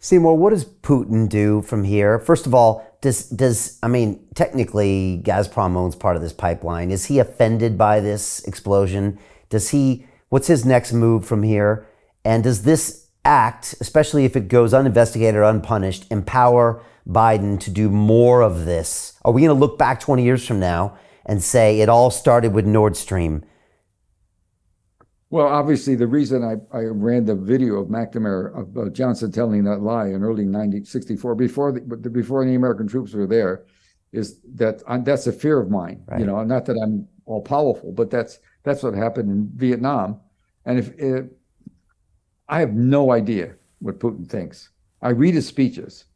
Seymour, what does Putin do from here? First of all, does I mean, technically Gazprom owns part of this pipeline. Is he offended by this explosion? What's his next move from here? And does this act, especially if it goes uninvestigated or unpunished, empower Biden to do more of this? Are we going to look back 20 years from now and say it all started with Nord Stream? Well, obviously, the reason I ran the video of McNamara, of Johnson telling that lie in early 1964, before the American troops were there, is that that's a fear of mine. Right. You know, not that I'm all powerful, but that's what happened in Vietnam. And if I have no idea what Putin thinks. I read his speeches,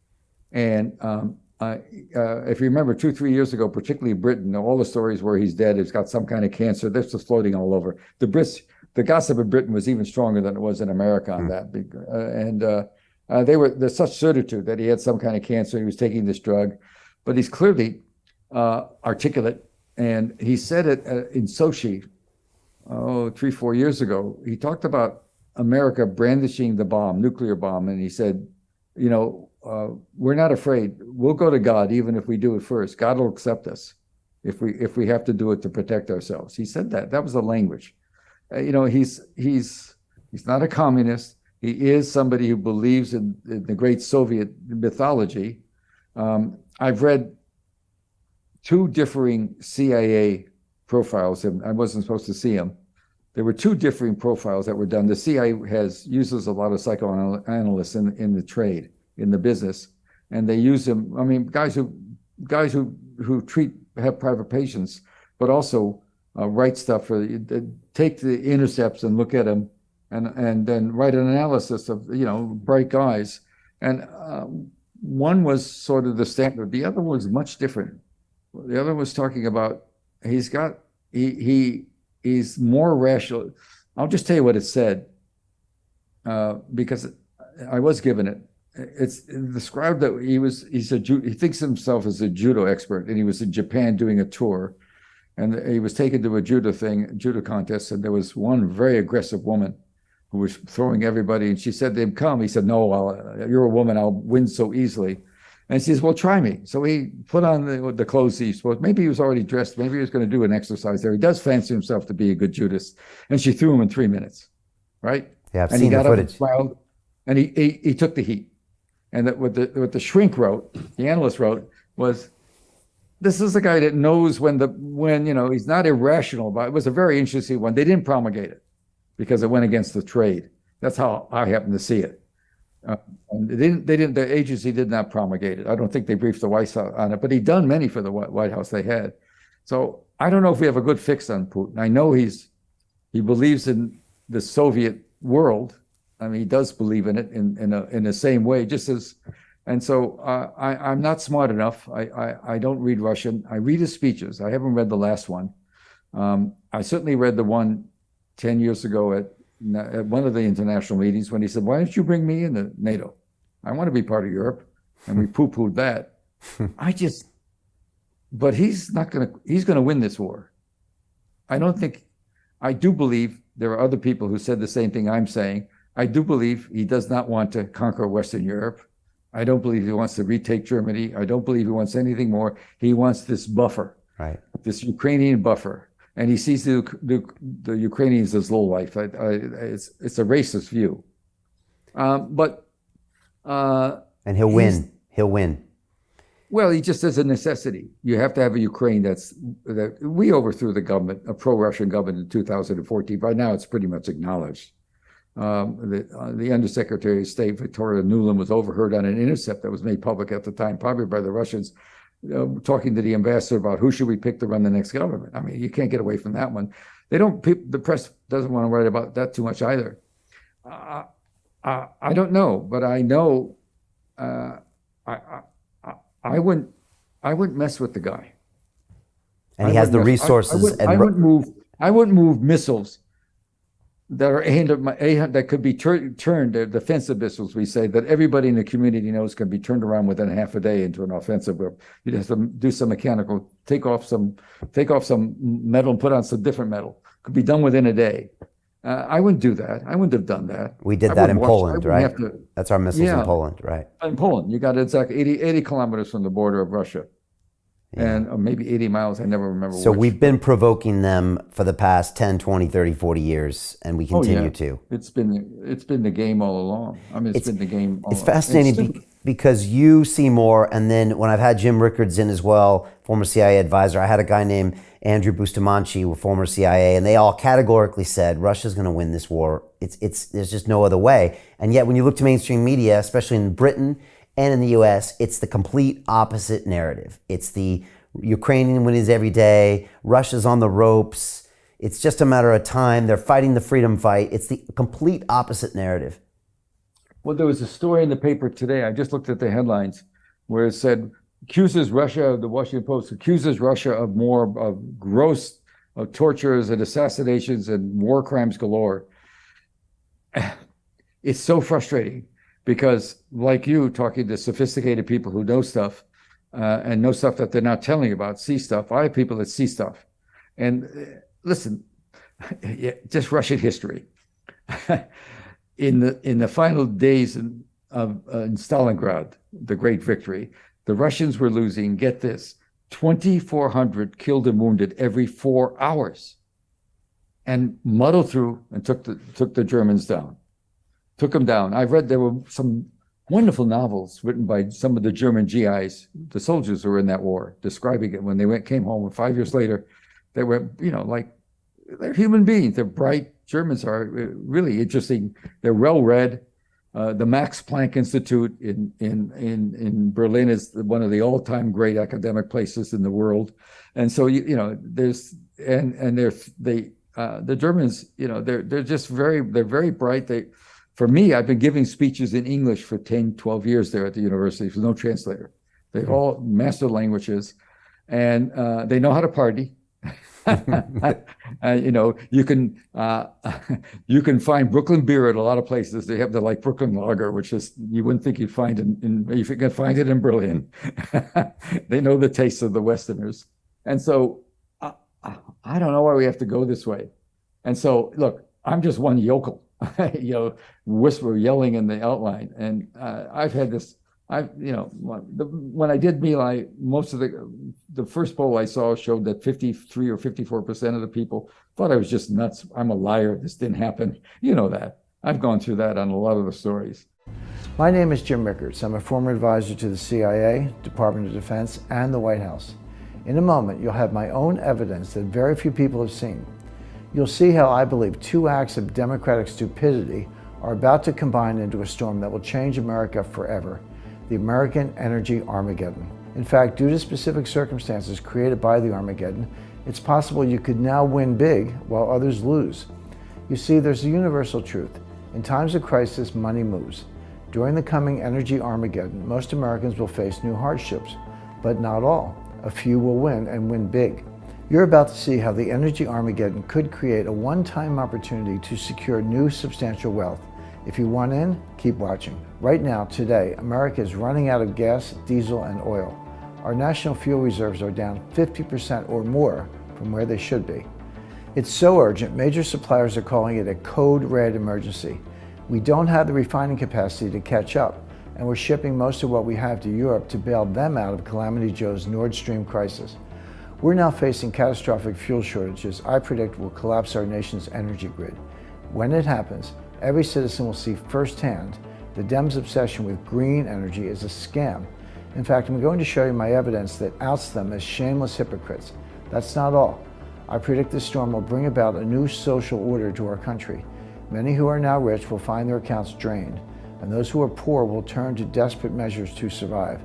and if you remember 2-3 years ago, particularly Britain, all the stories where he's dead, he's got some kind of cancer. This was floating all over. The gossip in Britain was even stronger than it was in America on that. There's such certitude that he had some kind of cancer. He was taking this drug, but he's clearly articulate. And he said it in Sochi, 3-4 years ago. He talked about America brandishing the bomb, nuclear bomb. And he said, we're not afraid. We'll go to God, even if we do it first. God will accept us if we have to do it to protect ourselves. He said that. That was the language. He's not a communist. He is somebody who believes in the great Soviet mythology. I've read 2 differing CIA profiles. I wasn't supposed to see them. There were 2 differing profiles that were done. The CIA uses a lot of psychoanalysts in the trade, in the business, and they use them. I mean, guys who have private patients, but also write stuff take the intercepts and look at them, and then write an analysis of bright guys. And one was sort of the standard. The other was much different. The other was talking about he's more rational. I'll just tell you what it said, because I was given it. It's described that he thinks himself as a judo expert, and he was in Japan doing a tour. And he was taken to a judo contest, and there was one very aggressive woman who was throwing everybody. And she said to him, "Come." He said, "No, you're a woman. I'll win so easily." And she says, "Well, try me." So he put on the clothes he supposed. Maybe he was already dressed. Maybe he was going to do an exercise there. He does fancy himself to be a good judist. And she threw him in 3 minutes, right? Yeah, I've seen the footage. He got up and smiled, and he took the heat. And that what the shrink wrote, the analyst wrote, was, this is a guy that knows when he's not irrational, but it was a very interesting one. They didn't promulgate it because it went against the trade. That's how I happen to see it. And the agency did not promulgate it. I don't think they briefed the White House on it, but he'd done many for the White House they had. So I don't know if we have a good fix on Putin. I know he believes in the Soviet world. I mean, he does believe in it in the same way, just as. And so I'm not smart enough. I don't read Russian. I read his speeches. I haven't read the last one. I certainly read the one 10 years ago at one of the international meetings when he said, "Why don't you bring me into NATO? I want to be part of Europe." And we poo-pooed that. But he's going to win this war. I do believe there are other people who said the same thing I'm saying. I do believe he does not want to conquer Western Europe. I don't believe he wants to retake Germany. I don't believe he wants anything more. He wants this buffer, right? This Ukrainian buffer, and he sees the Ukrainians as low life. It's a racist view, but and he'll win. He'll win. Well, he just as a necessity. You have to have a Ukraine that we overthrew the government, a pro-Russian government in 2014. By now, it's pretty much acknowledged. The Undersecretary of State, Victoria Nuland, was overheard on an intercept that was made public at the time, probably by the Russians, talking to the ambassador about who should we pick to run the next government. I mean, you can't get away from that one. The press doesn't want to write about that too much either. I don't know, but I know I wouldn't mess with the guy. And he has the resources. I wouldn't move missiles that are aimed at that could be turned defensive missiles. We say that everybody in the community knows can be turned around within half a day into an offensive. You'd have to do some mechanical, take off some metal and put on some different metal. Could be done within a day. I wouldn't do that. I wouldn't have done that. We did I that in wouldn't watch. I Poland, wouldn't right? have to. That's our missiles in Yeah, Poland, right? in Poland, you got exactly 80 kilometers from the border of Russia, Yeah. and or maybe 80 miles. I never remember So which. we've been provoking them for the past 10, 20, 30, 40 years, and we Oh continue yeah, to. it's been the game all along. I mean, it's been the game all It's along. fascinating because you, Seymour, and then when I've had Jim Rickards in as well, former CIA advisor, I had a guy named Andrew Bustamante, a former CIA, and they all categorically said Russia's going to win this war. There's just no other way. And yet, when you look to mainstream media, especially in Britain and in the U.S., it's the complete opposite narrative. It's the Ukrainian wins every day. Russia's on the ropes. It's just a matter of time. They're fighting the freedom fight. It's the complete opposite narrative. Well, there was a story in the paper today. I just looked at the headlines where it said accuses Russia, the Washington Post accuses Russia of more of gross of tortures and assassinations and war crimes galore. It's so frustrating because, like you, talking to sophisticated people who know stuff and know stuff that they're not telling you about, see stuff. I have people that see stuff. And listen, just Russian history. In the final days of in Stalingrad, the great victory, the Russians were losing, get this, 2,400 killed and wounded every 4 hours, and muddled through and took the Germans down, took them down. I've read there were some wonderful novels written by some of the German GIs, the soldiers who were in that war, describing it when they came home. And 5 years later, they were, like, they're human beings. They're bright. Germans are really interesting. They're well-read. The Max Planck Institute in Berlin is one of the all-time great academic places in the world. And so there's the Germans, they're just they're very bright. For me, I've been giving speeches in English for 10, 12 years there at the university with no translator. They all master languages, and they know how to party. You can find Brooklyn beer at a lot of places. They have the Brooklyn Lager, which is you wouldn't think you'd find if you can find it in Berlin. They know the taste of the Westerners, and so I don't know why we have to go this way. And so look, I'm just one yokel, whisper yelling in the outline, and I've had this. When I did My Lai, most of the first poll I saw showed that 53 or 54% of the people thought I was just nuts. I'm a liar. This didn't happen. You know that. I've gone through that on a lot of the stories. My name is Jim Rickards. I'm a former advisor to the CIA, Department of Defense, and the White House. In a moment, you'll have my own evidence that very few people have seen. You'll see how I believe 2 acts of democratic stupidity are about to combine into a storm that will change America forever. The American Energy Armageddon. In fact, due to specific circumstances created by the Armageddon, it's possible you could now win big while others lose. You see, there's a universal truth. In times of crisis, money moves. During the coming energy Armageddon, most Americans will face new hardships, but not all. A few will win and win big. You're about to see how the energy Armageddon could create a one-time opportunity to secure new substantial wealth. If you want in, keep watching. Right now, today, America is running out of gas, diesel, and oil. Our national fuel reserves are down 50% or more from where they should be. It's so urgent, major suppliers are calling it a code red emergency. We don't have the refining capacity to catch up, and we're shipping most of what we have to Europe to bail them out of Calamity Joe's Nord Stream crisis. We're now facing catastrophic fuel shortages I predict will collapse our nation's energy grid. When it happens, every citizen will see firsthand the Dems' obsession with green energy is a scam. In fact, I'm going to show you my evidence that outs them as shameless hypocrites. That's not all. I predict this storm will bring about a new social order to our country. Many who are now rich will find their accounts drained, and those who are poor will turn to desperate measures to survive.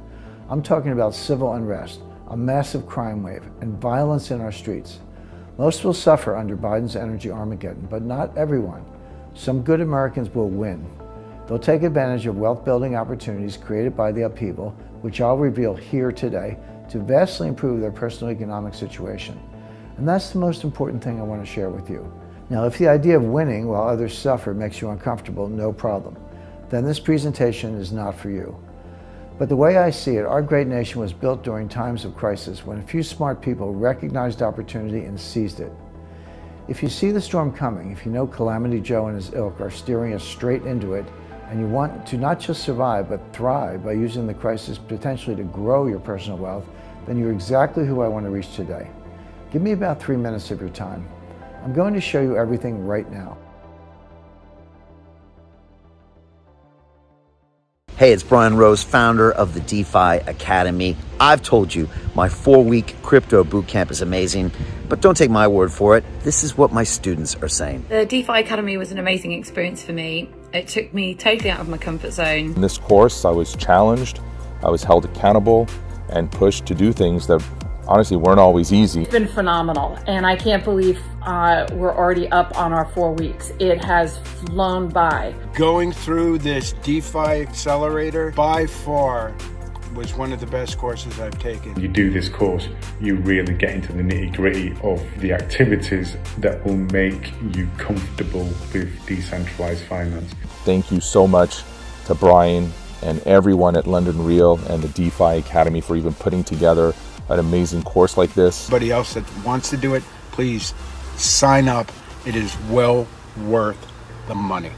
I'm talking about civil unrest, a massive crime wave, and violence in our streets. Most will suffer under Biden's energy Armageddon, but not everyone. Some good Americans will win. They'll take advantage of wealth-building opportunities created by the upheaval, which I'll reveal here today, to vastly improve their personal economic situation. And that's the most important thing I want to share with you. Now, if the idea of winning while others suffer makes you uncomfortable, no problem. Then this presentation is not for you. But the way I see it, our great nation was built during times of crisis when a few smart people recognized opportunity and seized it. If you see the storm coming, if you know Calamity Joe and his ilk are steering us straight into it, and you want to not just survive, but thrive by using the crisis potentially to grow your personal wealth, then you're exactly who I want to reach today. Give me about 3 minutes of your time. I'm going to show you everything right now. Hey, it's Brian Rose, founder of the DeFi Academy. I've told you my 4-week crypto bootcamp is amazing, but don't take my word for it. This is what my students are saying. The DeFi Academy was an amazing experience for me. It took me totally out of my comfort zone. In this course, I was challenged, I was held accountable, and pushed to do things that honestly weren't always easy. It's been phenomenal, and I can't believe we're already up on our 4 weeks. It has flown by. Going through this DeFi accelerator by far was one of the best courses I've taken. You do this course, you really get into the nitty-gritty of the activities that will make you comfortable with decentralized finance. Thank you so much to Brian and everyone at London Real and the DeFi Academy for even putting together an amazing course like this. Anybody else that wants to do it, please sign up. It is well worth the money.